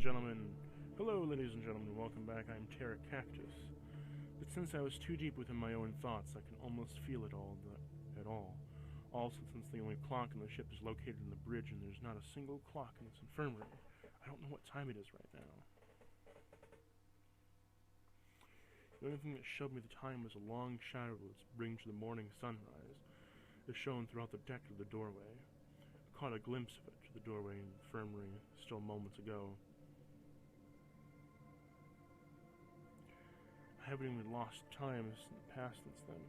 gentlemen. Hello, ladies and gentlemen. Welcome back. I'm Terra Cactus. But since I was too deep within my own thoughts, I can almost feel it all at all. Also, since the only clock in the ship is located in the bridge and there's not a single clock in this infirmary, I don't know what time it is right now. The only thing that showed me the time was a long shadow that's bring to the morning sunrise. It shone throughout the deck of the doorway. I caught a glimpse of it to the doorway in the infirmary still moments ago. I haven't even lost time past since then.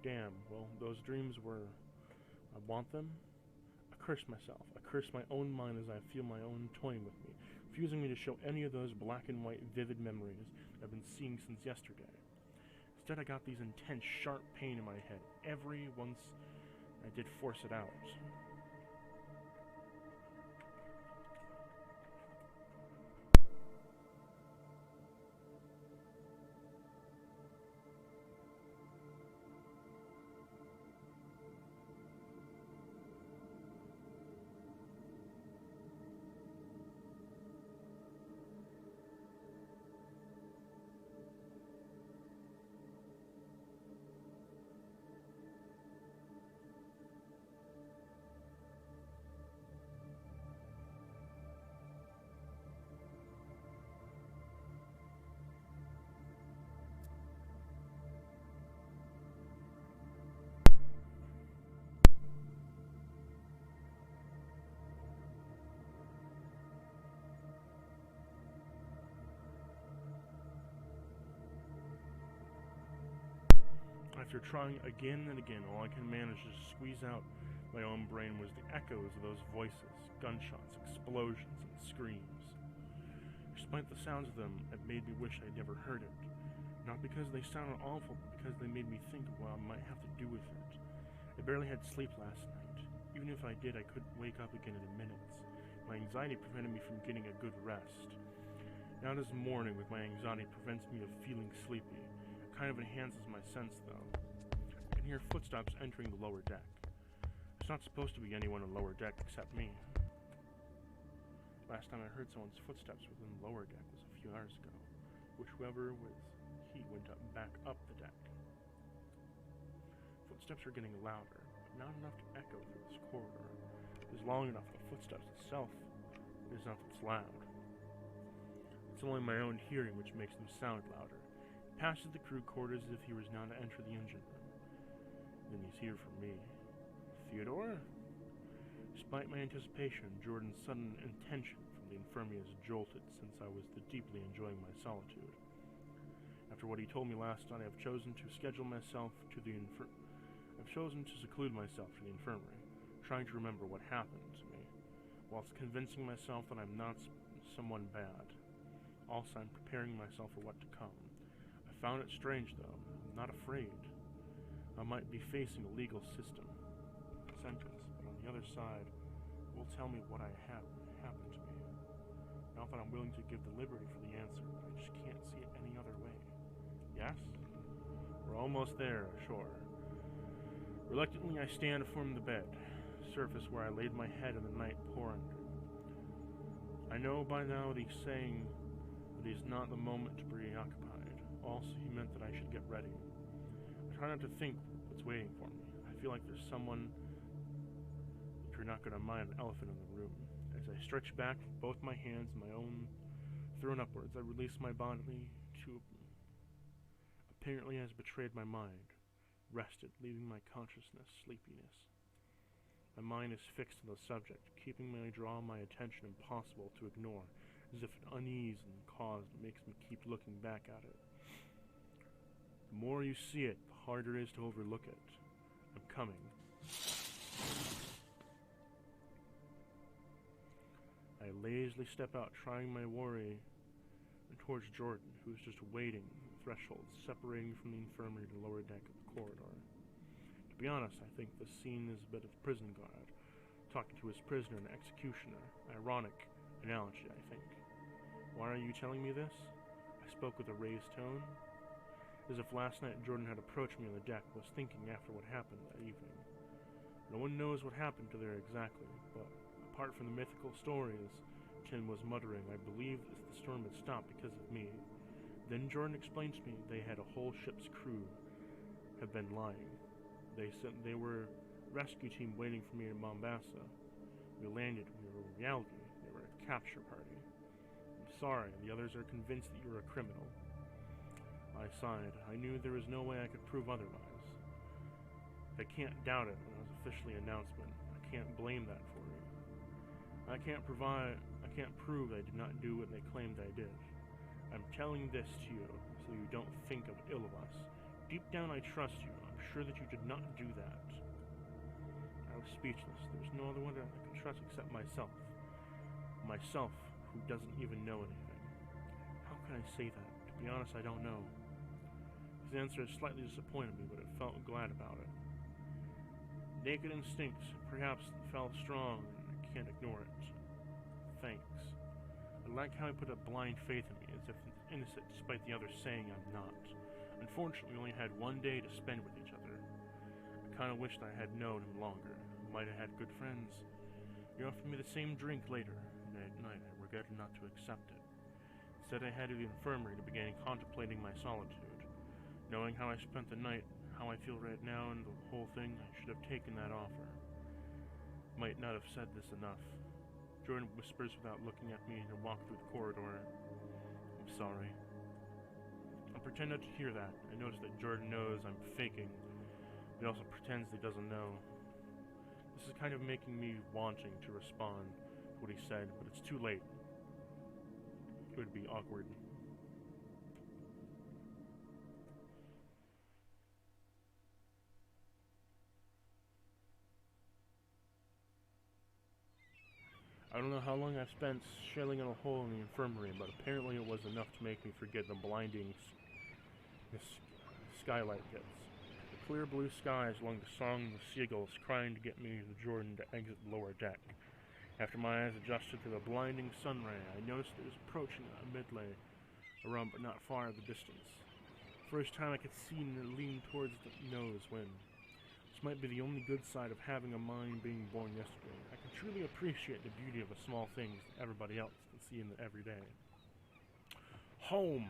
Damn, well, those dreams were... I want them? I curse myself. I curse my own mind as I feel my own toying with me, refusing me to show any of those black and white vivid memories I've been seeing since yesterday. Instead, I got these intense, sharp pain in my head every once I did force it out. After trying again and again, all I can manage to squeeze out my own brain was the echoes of those voices, gunshots, explosions, and screams. Despite the sounds of them, it made me wish I'd never heard it. Not because they sounded awful, but because they made me think of what I might have to do with it. I barely had sleep last night. Even if I did, I couldn't wake up again in minutes. My anxiety prevented me from getting a good rest. Now this morning, with my anxiety, prevents me of feeling sleepy. Kind of enhances my sense, though. I can hear footsteps entering the lower deck. There's not supposed to be anyone on the lower deck except me. Last time I heard someone's footsteps within the lower deck was a few hours ago, which whoever was he went back up the deck. Footsteps are getting louder, but not enough to echo through this corridor. It is long enough, the footsteps itself is not that's loud. It's only my own hearing which makes them sound louder. Passes the crew quarters as if he was now to enter the engine room. Then he's here for me. Theodore? Despite my anticipation, Jordan's sudden intention from the infirmary has jolted since I was deeply enjoying my solitude. After what he told me last night, I've chosen to seclude myself to the infirmary, trying to remember what happened to me, whilst convincing myself that I'm not someone bad. Also, I'm preparing myself for what to come. I found it strange, though. I'm not afraid. I might be facing a legal sentence, but on the other side, it will tell me what happened to me. Not that I'm willing to give the liberty for the answer, but I just can't see it any other way. Yes? We're almost there, sure. Reluctantly, I stand from the bed, surface where I laid my head in the night pour under. I know by now that he's saying that he's not the moment to be preoccupied. Also, he meant that I should get ready. I try not to think what's waiting for me. I feel like there's someone, if you're not going to mind, an elephant in the room. As I stretch back with both my hands, my own thrown upwards, I release my body to apparently has betrayed my mind, rested, leaving my consciousness sleepiness. My mind is fixed on the subject, keeping me draw my attention impossible to ignore, as if an unease and cause makes me keep looking back at it. The more you see it, the harder it is to overlook it. I'm coming. I lazily step out, trying my worry towards Jordan, who's just waiting on the threshold, separating from the infirmary to the lower deck of the corridor. To be honest, I think this scene is a bit of prison guard, talking to his prisoner and executioner. Ironic analogy, I think. Why are you telling me this? I spoke with a raised tone, as if last night Jordan had approached me on the deck, was thinking after what happened that evening. No one knows what happened to there exactly, but apart from the mythical stories Tim was muttering, I believe the storm had stopped because of me. Then Jordan explained to me they had a whole ship's crew have been lying. They said they were a rescue team waiting for me in Mombasa. We landed, we were in reality. They were a capture party. I'm sorry, the others are convinced that you're a criminal. I sighed. I knew there was no way I could prove otherwise. They can't doubt it when it was officially announced. I can't blame that for you. I can't prove I did not do what they claimed I did. I'm telling this to you so you don't think of ill of us. Deep down I trust you. I'm sure that you did not do that. I was speechless. There was no other one I could trust except myself. Myself, who doesn't even know anything. How can I say that? To be honest, I don't know. His answer slightly disappointed me, but I felt glad about it. Naked instinct, perhaps felt strong, and I can't ignore it. Thanks. I like how he put a blind faith in me, as if innocent despite the others saying I'm not. Unfortunately, we only had one day to spend with each other. I kind of wished I had known him longer. Might have had good friends. He offered me the same drink later, and at night I regretted not to accept it. Instead, I headed to the infirmary to begin contemplating my solitude. Knowing how I spent the night, how I feel right now, and the whole thing, I should have taken that offer. Might not have said this enough. Jordan whispers without looking at me and walk through the corridor. I'm sorry. I pretend not to hear that. I notice that Jordan knows I'm faking. He also pretends he doesn't know. This is kind of making me wanting to respond to what he said, but it's too late. It would be awkward. I don't know how long I've spent shelling in a hole in the infirmary, but apparently it was enough to make me forget the blinding skylight gets. The clear blue skies along the song of the seagulls crying to get me to Jordan to exit the lower deck. After my eyes adjusted to the blinding sun ray, I noticed it was approaching a midlay, around but not far in the distance. First time I could see and lean towards the nose when. This might be the only good side of having a mind being born yesterday. I can truly appreciate the beauty of the small things that everybody else can see in the everyday. Home!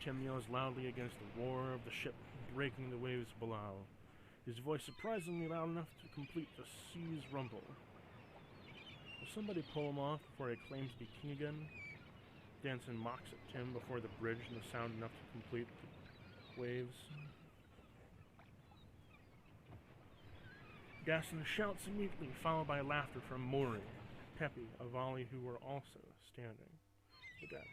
Tim yells loudly against the roar of the ship breaking the waves below. His voice surprisingly loud enough to complete the sea's rumble. Will somebody pull him off before he claims to be king again? Danson mocks at Tim before the bridge and the sound enough to complete the waves. Danson shouts immediately, followed by laughter from Maury, Peppy, Avali, who were also standing on the deck.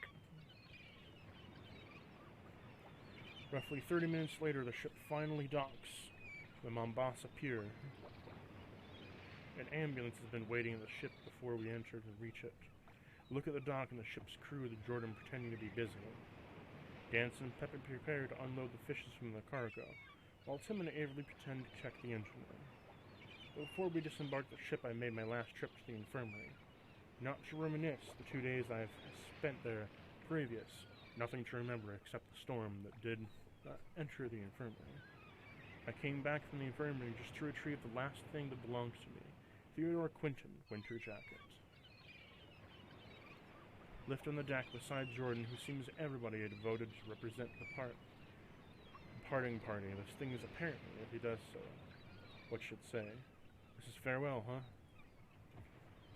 Roughly 30 minutes later, the ship finally docks the Mombasa pier. An ambulance has been waiting in the ship before we enter to reach it. Look at the dock and the ship's crew, the Jordan pretending to be busy. Danson and Peppy prepare to unload the fishes from the cargo, while Tim and Averly pretend to check the engine room. Before we disembarked the ship, I made my last trip to the infirmary. Not to reminisce the 2 days I've spent there previous. Nothing to remember except the storm that did enter the infirmary. I came back from the infirmary just to retrieve the last thing that belongs to me, Theodore Quinton, winter jacket. Lift on the deck beside Jordan, who seems everybody devoted to represent the parting party. This thing is apparently, if he does so, what should say. This is farewell, huh?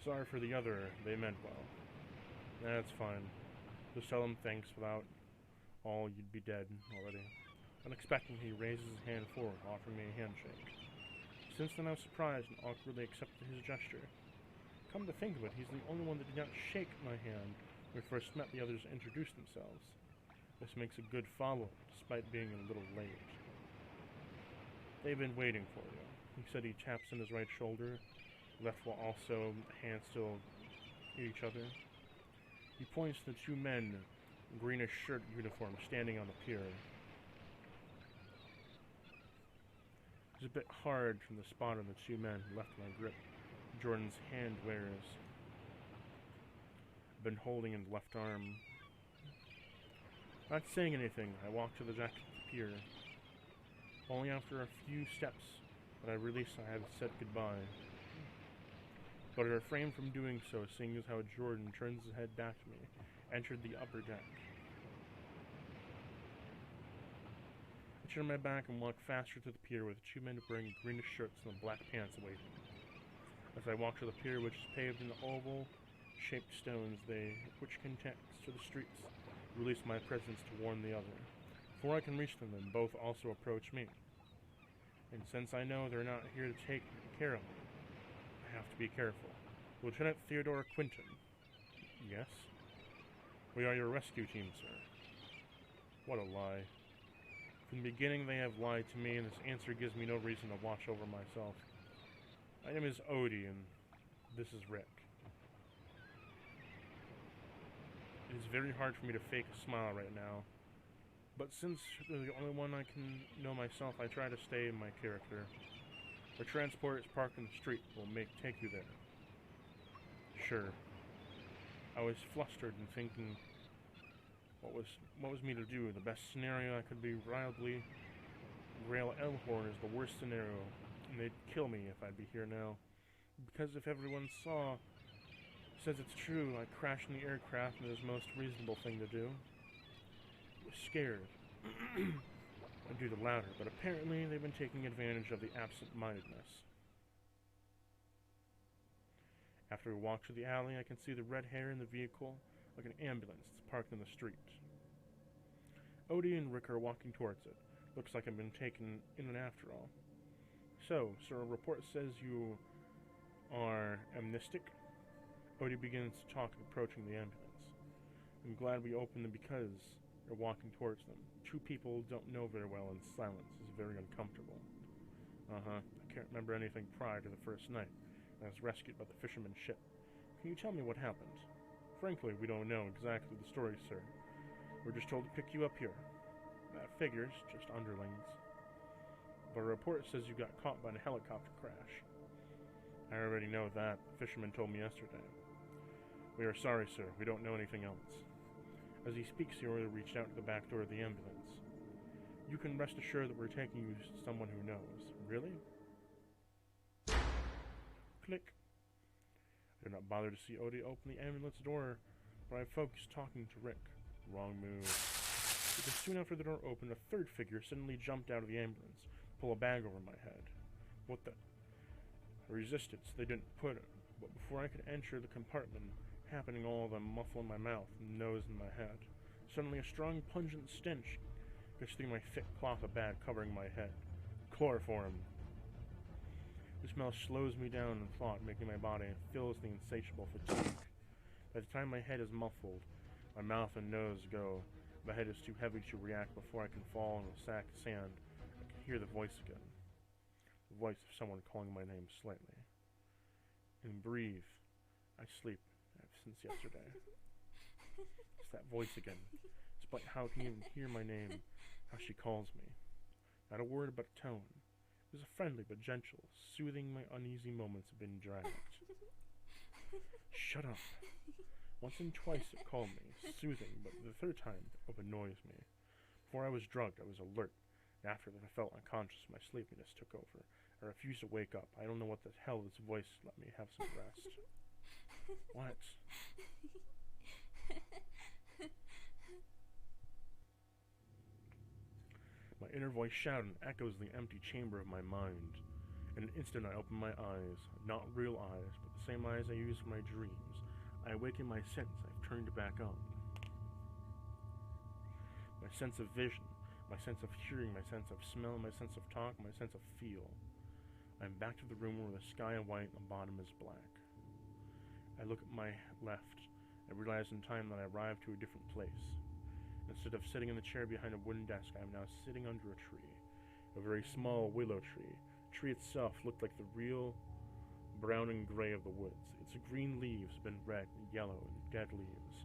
Sorry for the other, they meant well. That's fine. Just tell them thanks without all you'd be dead already. Unexpectedly, he raises his hand forward, offering me a handshake. Since then, I was surprised and awkwardly accepted his gesture. Come to think of it, he's the only one that did not shake my hand when we first met the others and introduced themselves. This makes a good follow-up, despite being a little late. They've been waiting for you. He said. He taps on his right shoulder, left while also hands still near each other. He points to the two men in greenish shirt uniform standing on the pier. It's a bit hard from the spot on the two men left my grip. Jordan's hand wears. I've been holding his left arm. Not saying anything, I walk to the deck of the pier. Only after a few steps that I release I have said goodbye. but I refrained from doing so, seeing as how Jordan turns his head back to me, entered the upper deck. I turned my back and walked faster to the pier with 2 men wearing greenish shirts and black pants waiting. As I walked to the pier, which is paved in oval-shaped stones, which connects to the streets, released my presence to warn the other. Before I can reach them, both also approach me. And since I know they're not here to take care of me, I have to be careful. Lieutenant Theodore Quinton. Yes? We are your rescue team, sir. What a lie. From the beginning they have lied to me, and this answer gives me no reason to watch over myself. My name is Odie, and this is Rick. It is very hard for me to fake a smile right now, but since they're the only one I can know myself, I try to stay in my character. The transport is parked in the street. We'll take you there. Sure. I was flustered and thinking, what was me to do? The best scenario I could be reliably rail Elhorn is the worst scenario, and they'd kill me if I'd be here now. Because if everyone says it's true, I crashed in the aircraft, and it was the most reasonable thing to do. I was scared. I'd do the latter, but apparently they've been taking advantage of the absent-mindedness. After we walk through the alley, I can see the red hair in the vehicle, like an ambulance that's parked in the street. Odie and Rick are walking towards it. Looks like I've been taken in after all. So, sir, a report says you are amnestic? Odie begins to talk, approaching the ambulance. I'm glad we opened them because they're walking towards them. 2 people don't know very well, and silence is very uncomfortable. I can't remember anything prior to the first night. I was rescued by the fisherman's ship. Can you tell me what happened? Frankly, we don't know exactly the story, sir. We're just told to pick you up here. That figures, just underlings. But a report says you got caught by a helicopter crash. I already know that. The fisherman told me yesterday. We are sorry, sir. We don't know anything else. As he speaks, he already reached out to the back door of the ambulance. You can rest assured that we're taking you to someone who knows. Really? Click. I did not bother to see Odie open the ambulance door, but I focused talking to Rick. Wrong move. Because soon after the door opened, a third figure suddenly jumped out of the ambulance, pull a bag over my head. What the? I resisted, so they didn't put it. But before I could enter the compartment, happening all of them muffle in my mouth, and nose in my head. Suddenly a strong, pungent stench goes through my thick cloth of bag covering my head. Chloroform. The smell slows me down in thought, making my body feel the insatiable fatigue. By the time my head is muffled, my mouth and nose go. My head is too heavy to react before I can fall in a sack of sand. I can hear the voice again. The voice of someone calling my name slightly. And breathe. I sleep since yesterday. It's that voice again. Despite how I can even hear my name, how she calls me. Not a word but a tone. It was a friendly but gentle, soothing my uneasy moments have been dragged. Shut up. Once and twice it called me, soothing, but the third time it annoys me. Before I was drugged, I was alert. And after that, I felt unconscious. My sleepiness took over. I refused to wake up. I don't know what the hell this voice let me have some rest. What? My inner voice shouted and echoes the empty chamber of my mind. In an instant, I opened my eyes. Not real eyes, but the same eyes I use for my dreams. I awaken my sense. I've turned it back on. My sense of vision, my sense of hearing, my sense of smell, my sense of talk, my sense of feel. I'm back to the room where the sky is white and the bottom is black. I look at my left. I realize in time that I arrived to a different place. Instead of sitting in the chair behind a wooden desk, I am now sitting under a tree. A very small willow tree. The tree itself looked like the real brown and gray of the woods. Its green leaves have been red and yellow and dead leaves.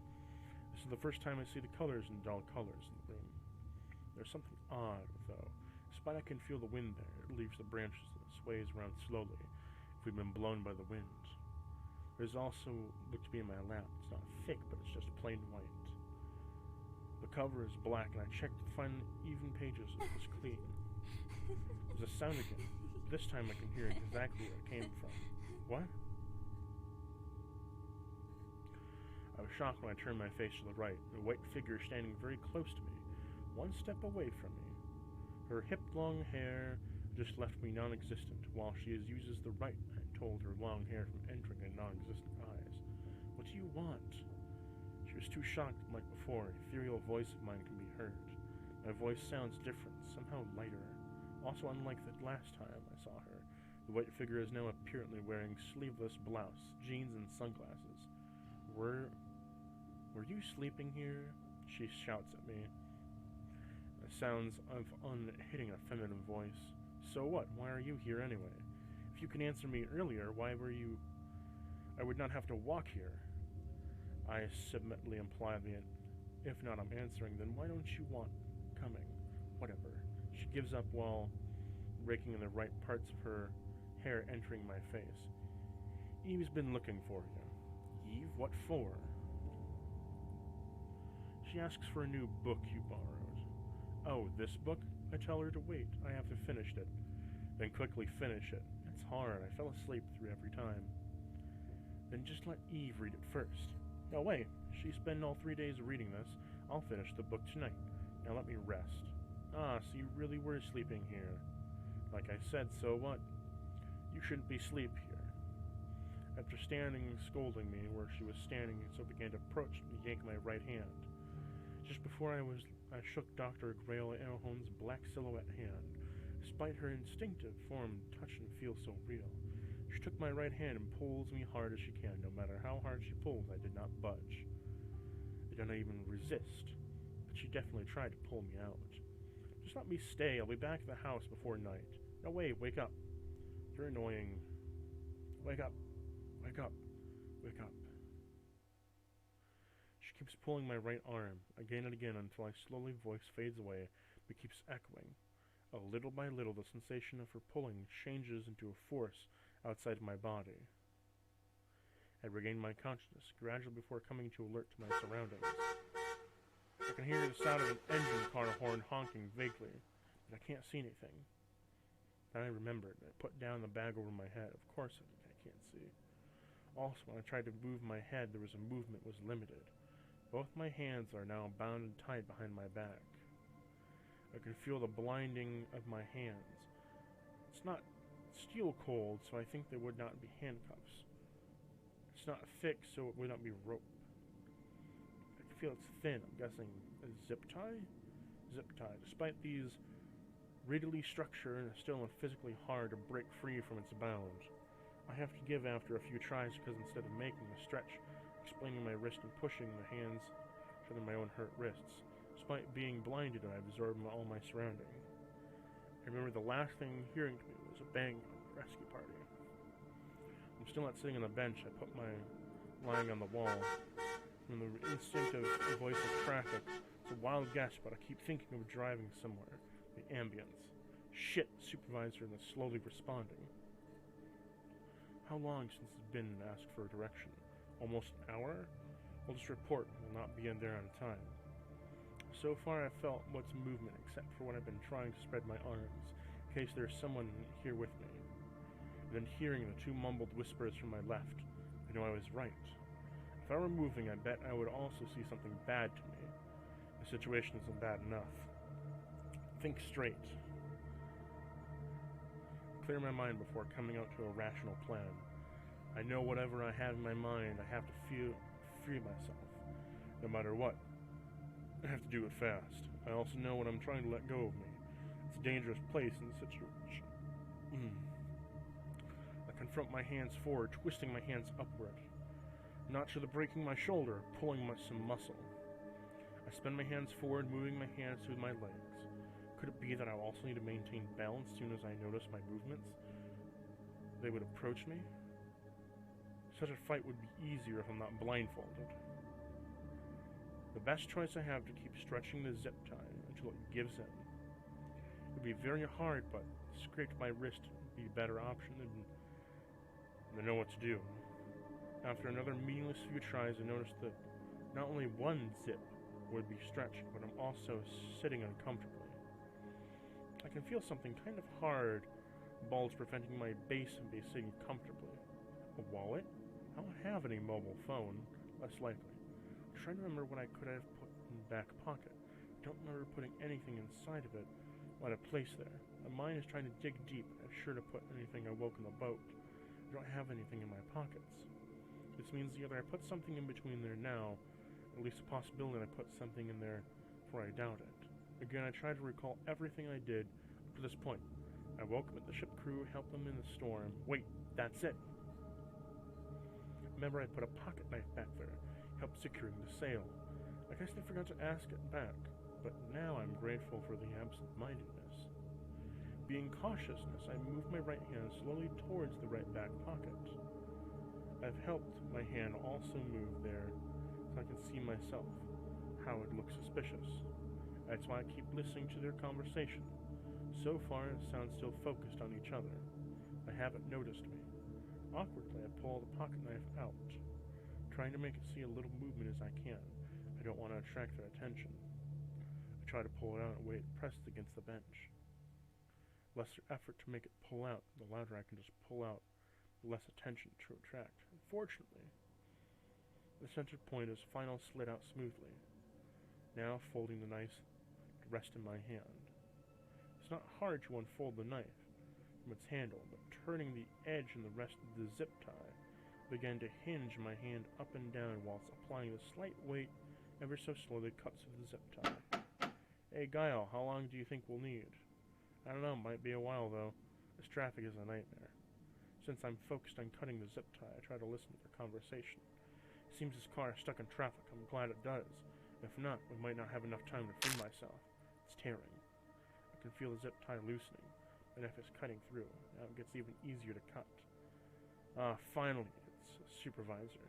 This is the first time I see the colors and dull colors in the room. There's something odd, though. Despite I can feel the wind there, it leaves the branches and sways around slowly, if we've been blown by the wind. There's also looked to be in my lap. It's not thick, but it's just plain white. The cover is black, and I checked to find even pages so it was clean. There's a sound again. This time I can hear exactly where it came from. What? I was shocked when I turned my face to the right, a white figure standing very close to me, one step away from me. Her hip-long hair just left me non-existent, while she uses the right hand to hold her long hair from entering her non-existent eyes. What do you want? She was too shocked, like before. An ethereal voice of mine can be heard. My voice sounds different, somehow lighter. Also unlike the last time I saw her. The white figure is now apparently wearing sleeveless blouse, jeans, and sunglasses. Were you sleeping here? She shouts at me. The sounds of hitting a feminine voice. So what? Why are you here anyway? If you can answer me earlier, why were you... I would not have to walk here. I submissively imply that if not I'm answering, then why don't you want coming? Whatever. She gives up while raking in the right parts of her hair entering my face. Eve's been looking for you. Eve? What for? She asks for a new book you borrowed. Oh, this book? I tell her to wait. I have to finish it. Then quickly finish it. It's hard. I fell asleep through every time. Then just let Eve read it first. No way. She spent all 3 days reading this. I'll finish the book tonight. Now let me rest. Ah, so you really were sleeping here. Like I said, so what? You shouldn't be asleep here. After standing scolding me where she was standing, so began to approach and yank my right hand. Just before I shook Dr. Grail Erholm's black silhouette hand. Despite her instinctive form, touch and feel so real. She took my right hand and pulls me hard as she can. No matter how hard she pulls, I did not budge. I did not even resist, but she definitely tried to pull me out. Just let me stay. I'll be back at the house before night. No, wait, wake up. You're annoying. Wake up. Wake up. Wake up. She keeps pulling my right arm, again and again, until my slowly voice fades away, but keeps echoing. Little by little, the sensation of her pulling changes into a force outside of my body. I regain my consciousness, gradually before coming to alert to my surroundings. I can hear the sound of an engine car horn honking vaguely, but I can't see anything. Then I remembered, and I put down the bag over my head. Of course I can't see. Also, when I tried to move my head, there was a movement was limited. Both my hands are now bound and tied behind my back. I can feel the blinding of my hands. It's not steel cold, so I think they would not be handcuffs. It's not thick, so it would not be rope. I can feel it's thin. I'm guessing a zip tie? Zip tie. Despite these readily structured, it's still physically hard to break free from its bounds. I have to give after a few tries because instead of making a stretch, explaining my wrist and pushing the hands to my own hurt wrists. Despite being blinded, I absorbed all my surroundings. I remember the last thing hearing to me was a bang on the rescue party. I'm still not sitting on the bench. I put my lying on the wall. From the instinctive voice of traffic, it's a wild guess, but I keep thinking of driving somewhere. The ambience. Shit, supervisor is slowly responding. How long since it's been asked for direction? Almost an hour? Well, this report will not be in there on time. So far I've felt what's movement except for when I've been trying to spread my arms, in case there's someone here with me. And then hearing the two mumbled whispers from my left, I know I was right. If I were moving, I bet I would also see something bad to me. The situation isn't bad enough. Think straight. Clear my mind before coming out to a rational plan. I know whatever I have in my mind, I have to free myself. No matter what, I have to do it fast. I also know when I'm trying to let go of me. It's a dangerous place in the situation. I confront my hands forward, twisting my hands upward. Not to the breaking my shoulder, pulling some muscle. I spin my hands forward, moving my hands through my legs. Could it be that I also need to maintain balance as soon as I notice my movements? They would approach me? Such a fight would be easier if I'm not blindfolded. The best choice I have to keep stretching the zip tie until it gives in. It would be very hard, but scraped my wrist would be a better option than to know what to do. After another meaningless few tries, I noticed that not only one zip would be stretched, but I'm also sitting uncomfortably. I can feel something kind of hard bulge preventing my base from sitting comfortably. A wallet? I don't have any mobile phone, less likely. trying to remember what I could have put in the back pocket. Don't remember putting anything inside of it what I placed there. My mind is trying to dig deep. I'm sure to put anything I woke in the boat. I don't have anything in my pockets. This means either I put something in between there now, at least a possibility that I put something in there before I doubt it. Again, I try to recall everything I did up to this point. I woke up the ship crew, helped them in the storm. Wait, that's it. Remember, I put a pocket knife back there, helped securing the sail. I guess they forgot to ask it back, but now I'm grateful for the absent-mindedness. Being cautiousness, I move my right hand slowly towards the right back pocket. I've helped my hand also move there so I can see myself, how it looks suspicious. That's why I keep listening to their conversation. So far, it sounds still focused on each other. They haven't noticed me. Awkwardly, I pull the pocket knife out, trying to make it see a little movement as I can. I don't want to attract their attention. I try to pull it out in a way it presses against the bench. The lesser effort to make it pull out, the louder I can just pull out, the less attention to attract. Unfortunately, the center point is finally slid out smoothly. Now folding the knife to rest in my hand. It's not hard to unfold the knife from its handle, but turning the edge and the rest of the zip tie began to hinge my hand up and down whilst applying the slight weight ever so slowly cuts of the zip tie. Hey Guile, how long do you think we'll need? I don't know, might be a while though. This traffic is a nightmare. Since I'm focused on cutting the zip tie, I try to listen to their conversation. Seems this car is stuck in traffic. I'm glad it does. If not, we might not have enough time to free myself. It's tearing. I can feel the zip tie loosening. The knife is cutting through. Now it gets even easier to cut. Finally, it's a supervisor.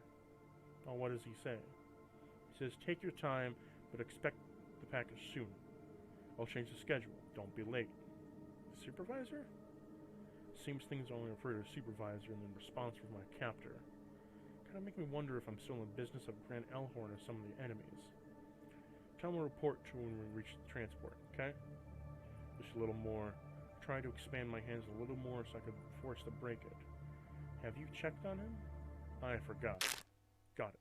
Oh, what does he say? He says, take your time, but expect the package soon. I'll change the schedule. Don't be late. Supervisor? Seems things only refer to supervisor and then response from my captor. Kinda make me wonder if I'm still in the business of Grand Elhorn or some of the enemies. Tell him to report to when we reach the transport, okay? Just a little more. Try to expand my hands a little more so I could force to break it. Have you checked on him? I forgot. Got it.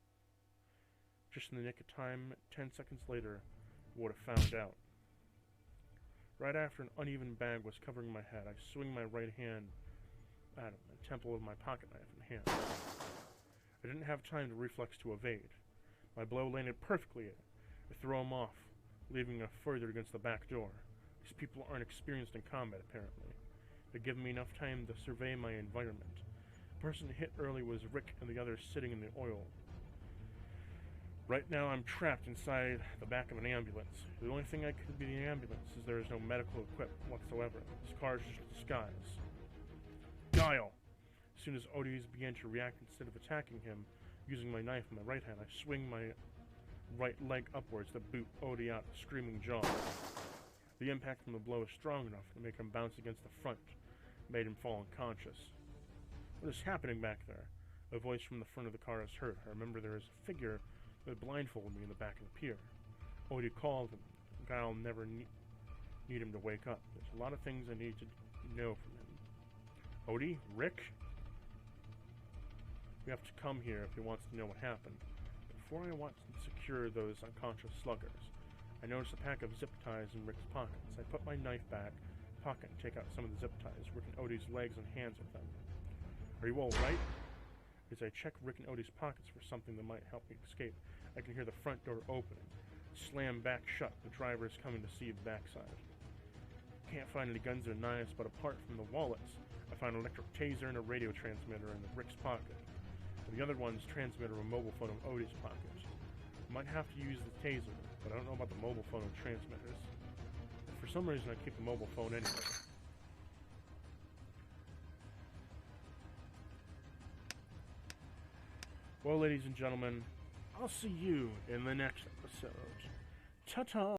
Just in the nick of time, 10 seconds later, I would have found out. Right after an uneven bag was covering my head, I swing my right hand at him, the temple of my pocket knife in hand. I didn't have time to reflex to evade. My blow landed perfectly at it. I throw him off, leaving him further against the back door. These people aren't experienced in combat, apparently. They're giving me enough time to survey my environment. The person hit early was Rick and the others sitting in the oil. Right now I'm trapped inside the back of an ambulance. The only thing I could be in the ambulance is there is no medical equipment whatsoever. This car is just a disguise. Guile! As soon as Odys began to react, instead of attacking him, using my knife in my right hand, I swing my right leg upwards to boot Odie out the screaming jaw. The impact from the blow is strong enough to make him bounce against the front, made him fall unconscious. What is happening back there? A voice from the front of the car is heard. I remember there is a figure that blindfolded me in the back of the pier. Odie called him. Guile never need him to wake up. There's a lot of things I need to know from him. Odie? Rick? We have to come here if he wants to know what happened. Before I want to secure those unconscious sluggers, I notice a pack of zip ties in Rick's pockets. I put my knife back, pocket, and take out some of the zip ties, Rick and Odie's legs and hands with them. Are you all right? As I check Rick and Odie's pockets for something that might help me escape, I can hear the front door opening. Slam back shut. The driver is coming to see the backside. Can't find any guns or knives, but apart from the wallets, I find an electric taser and a radio transmitter in Rick's pocket. And the other one's transmitter and mobile phone in Odie's pocket. Might have to use the taser, but I don't know about the mobile phone and transmitters. For some reason, I keep the mobile phone anyway. Well, ladies and gentlemen, I'll see you in the next episode. Ta-ta!